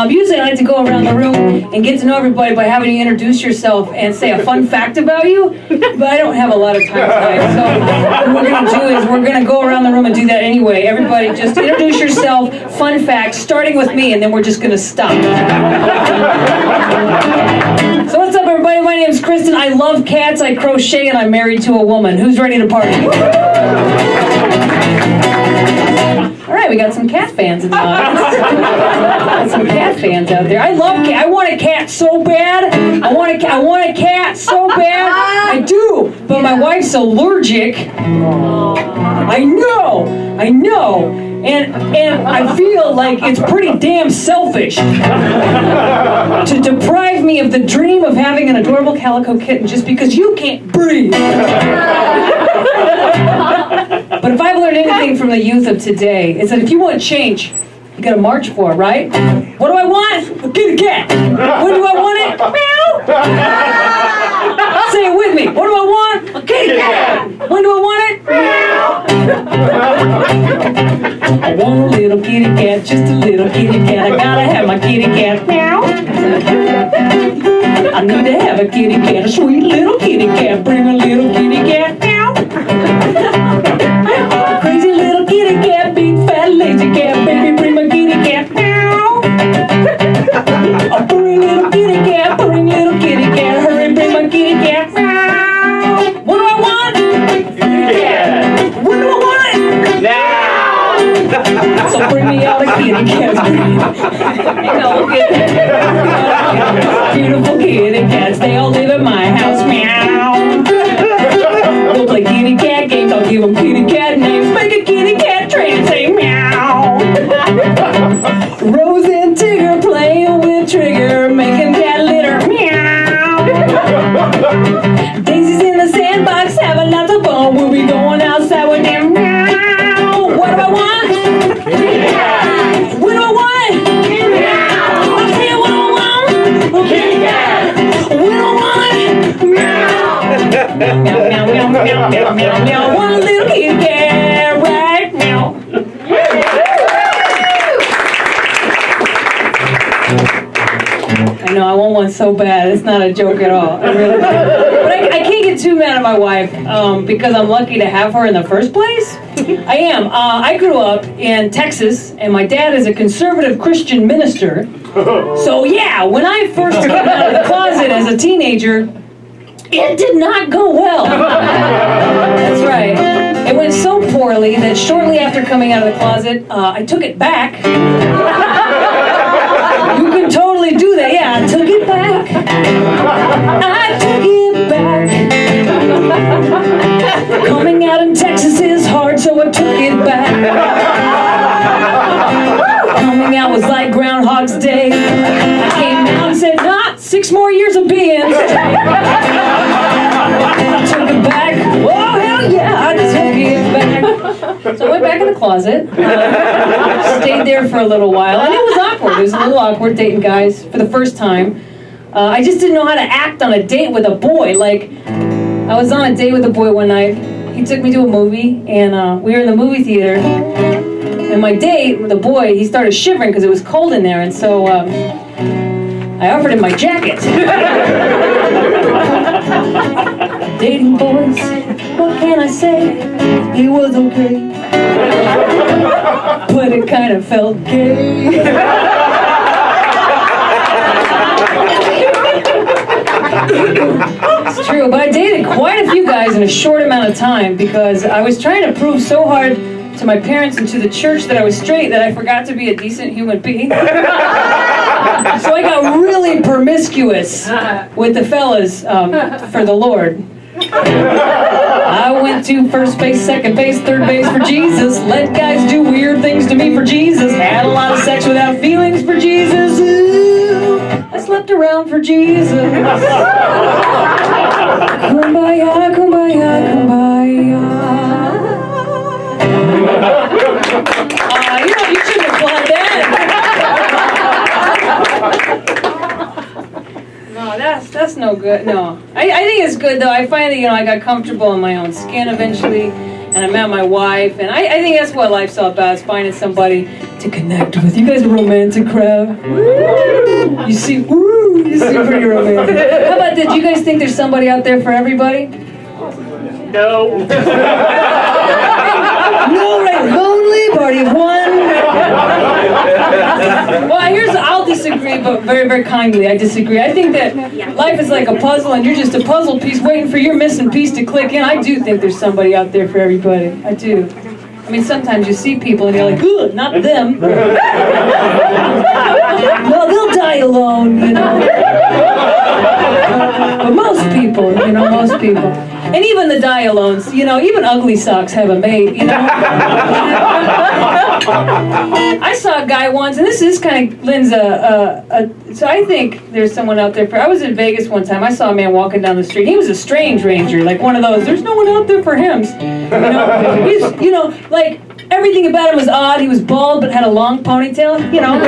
Usually I like to go around the room and get to know everybody by having you introduce yourself and say a fun fact about you, but I don't have a lot of time tonight, so what we're going to do is we're going to go around the room and do that anyway. Everybody just introduce yourself, fun facts, starting with me, and then we're just going to stop. So what's up, everybody? My name is Kristin. I love cats, I crochet, and I'm married to a woman. Who's ready to party? Alright, we got some cat fans in the audience. Got some cat fans out there. I love cats. I want a cat so bad. I want a cat so bad. I do, but my wife's allergic. I know. And I feel like it's pretty damn selfish to deprive me of the dream of having an adorable calico kitten just because you can't breathe. But if I've learned anything from the youth of today, it's that if you want change, you gotta march for it, right? What do I want? A kitty cat. When do I want it? Meow. Say it with me. What do I want? A kitty cat. When do I want it? Meow. I want a little kitty cat, just a little kitty cat. I gotta have my kitty cat. Meow. I need to have a kitty cat, a sweet little kitty cat. Bring a little kitty cat. Meow. Crazy little kitty cat, big fat lazy cat. Baby, bring my kitty cat. Meow. Oh, bring little kitty cat, bring little kitty cat. Hurry, bring my kitty cat. Meow. What do I want? Kitty cat. When do I want it? Now. So bring me out a kitty cat. Beautiful kitty cats, they all live at my house. Meow. We'll play kitty cat games, I'll give them kitty cat names. Make a kitty cat train and say meow. Rose and Tigger playing with Trigger, making cat litter. Meow. Daisy's in the sandbox, having lots of fun. We'll be going outside with them. Meow. What do I want? Kitty cat. When do I want it? Meow. I'll tell you what I want. Kitty cat. When do I want it? Meow. Meow, meow, meow, meow, meow, meow, meow. One little kitty cat right now. I know, I want one so bad. It's not a joke at all. I really do. But I can't get too mad at my wife because I'm lucky to have her in the first place. I am. I grew up in Texas, and my dad is a conservative Christian minister. So yeah, when I first came out of the closet as a teenager, it did not go well. That's right. It went so poorly that shortly after coming out of the closet, I took it back. You can totally do that. Yeah, I took it back. I took it back. Coming out in Texas is hard, so I took it back. Coming out was like Groundhog's Day. I came out and said, nah, 6 more years of being. I took it back. Oh, hell yeah, I took it back. So I went back in the closet, stayed there for a little while, and it was awkward. It was a little awkward dating guys for the first time. I just didn't know how to act on a date with a boy. Like, I was on a date with a boy one night. He took me to a movie, and we were in the movie theater. And my date with the boy, he started shivering because it was cold in there, and so I offered him my jacket. Dating boys, what can I say? He was okay, but it kind of felt gay. It's true, but I dated quite a few guys in a short amount of time because I was trying to prove so hard to my parents and to the church that I was straight that I forgot to be a decent human being. So I got really promiscuous with the fellas for the Lord. I went to first base, second base, third base for Jesus. Let guys do weird things to me for Jesus. Had a lot of sex without feelings for Jesus. Ooh, I slept around for Jesus. Kumbaya, kumbaya, kumbaya. You shouldn't have applied that. No, that's no good. No, I think it's good though. I find that I got comfortable in my own skin eventually, and I met my wife, and I think that's what life's all about, is finding somebody to connect with. You guys are a romantic crowd. You seem pretty romantic. How about that? Do you guys think there's somebody out there for everybody? No. No, right? Lonely, party of one. Well, I'll disagree, but very, very kindly, I disagree. I think that life is like a puzzle, and you're just a puzzle piece waiting for your missing piece to click in. I do think there's somebody out there for everybody. I do. I mean, sometimes you see people and you're like, ugh, not them. Well, they'll die alone, you know. But most people, you know, most people. And even the die-alones, you know, even ugly socks have a mate, you know. I saw a guy once, and this is kind of, Lynn's so I think there's someone out there I was in Vegas one time, I saw a man walking down the street. He was a strange ranger, like one of those, there's no one out there for him. You know, like, everything about him was odd. He was bald but had a long ponytail, you know.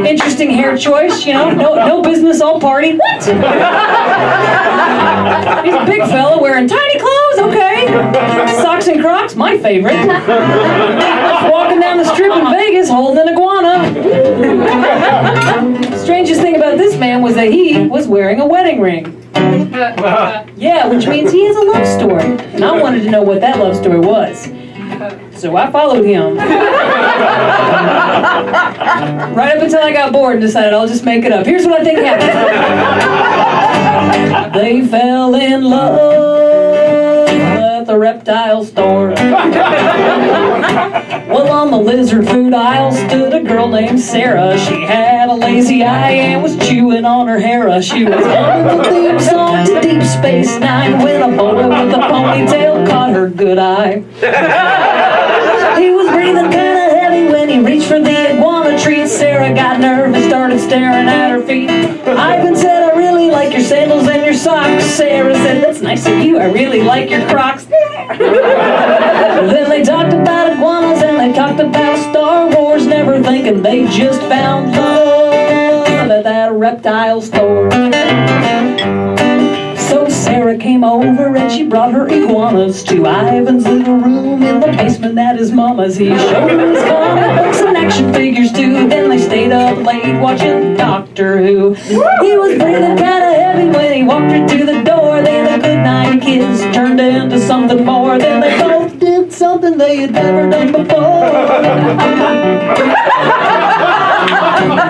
Interesting hair choice, you know. No business, all party. What? He's a big fella wearing tiny clothes, okay. Socks and Crocs, my favorite. Walking down the strip in Vegas holding an iguana. Strangest thing about this man was that he was wearing a wedding ring. Yeah, which means he has a love story. And I wanted to know what that love story was. So I followed him. Right up until I got bored and decided I'll just make it up. Here's what I think happened. They fell in love at the reptile store. Well, on the lizard food aisle stood a girl named Sarah. She had a lazy eye and was chewing on her hair. She was on the theme song to Deep Space Nine when a boy with a ponytail caught her good eye. He was breathing kind of heavy when he reached for the iguana treat. Sarah got nervous, started staring at her feet. Ivan said, I really like your sandals and your socks. Sarah said, that's nice of you, I really like your Crocs. Then they talked about iguanas and they talked about Star Wars, never thinking they just found love at that reptile store. So Sarah came over and she brought her iguanas to Ivan's little room in the basement at his mama's. He showed her his comic books and action figures too. Then they stayed up late watching Doctor Who. He was breathing kind of heavy when he walked her to the door. Then a goodnight kiss turned into something more. Then they both did something they had never done before.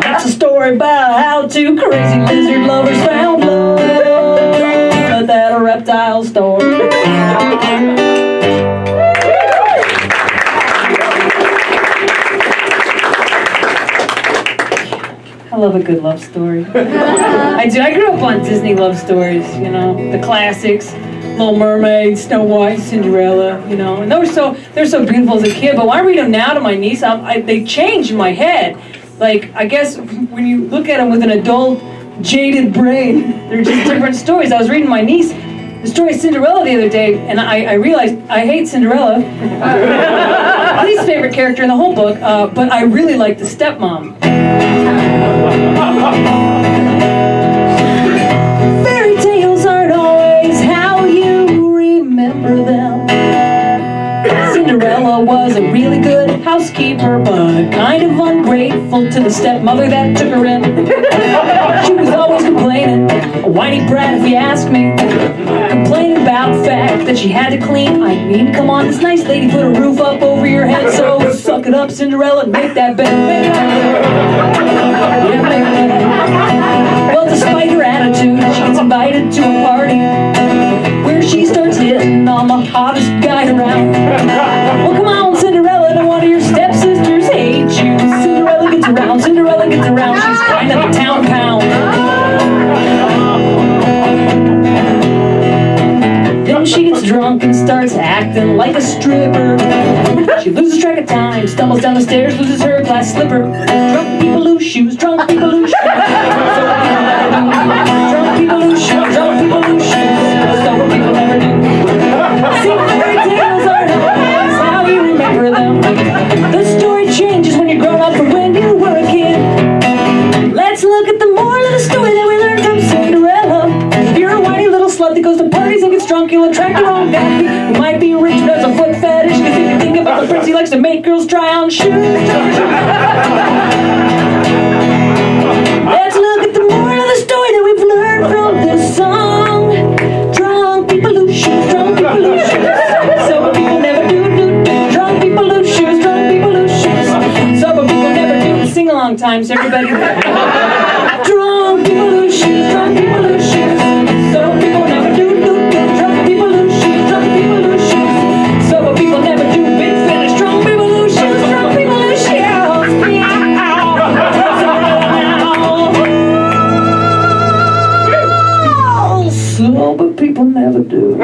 That's a story about how two crazy lizard lovers found love at a reptile store. I love a good love story. I do. I grew up on Disney love stories, you know, the classics, Little Mermaid, Snow White, Cinderella, you know, and they're so beautiful as a kid. But when I read them now to my niece, they change in my head. Like, I guess when you look at them with an adult, jaded brain, they're just different stories. I was reading my niece the story of Cinderella the other day, and I realized I hate Cinderella. Least favorite character in the whole book, but I really like the stepmom. Fairy tales aren't always how you remember them. Cinderella was a really good housekeeper, but kind of ungrateful to the stepmother that took her in. She was always complaining, a whiny brat if you ask me. Complaining about the fact that she had to clean. I mean, come on, this nice lady put a roof up over your head, so suck it up, Cinderella, and make that bed. Well, despite her attitude, she gets invited to a party where she starts hitting on the hottest guy around. Well, come on, Cinderella, no wonder your stepsisters hate you. Cinderella gets around, she's kind of a town pound. Then she gets drunk and starts acting like a stripper. She loses track of time, stumbles down the stairs, loses her glass slipper. Drunk people lose shoes, drunk people lose shoes. Drunk people lose shoes, drunk people lose shoes. Sober people never do. See, fairy tales aren't always how you remember them. The story changes when you're grown up from when you were a kid. Let's look at the moral of the story that we learned from Cinderella. If you're a whiny little slut that goes to parties and gets drunk, you'll attract your own daddy, who might be rich but has a foot fetish. white girls try on shoes. Let's look at the moral of the story that we've learned from this song. Drunk people lose shoes, drunk people lose shoes. Sober people never do. Drunk people lose shoes, drunk people lose shoes. Sober people never do. Sing along times, everybody. Drunk people lose shoes, drunk people lose shoes. Sober people never do. Drunk people lose shoes, drunk people lose shoes. Sober people never do. Big finish, drunk people lose shoes, drunk people lose shoes. Sober people never do.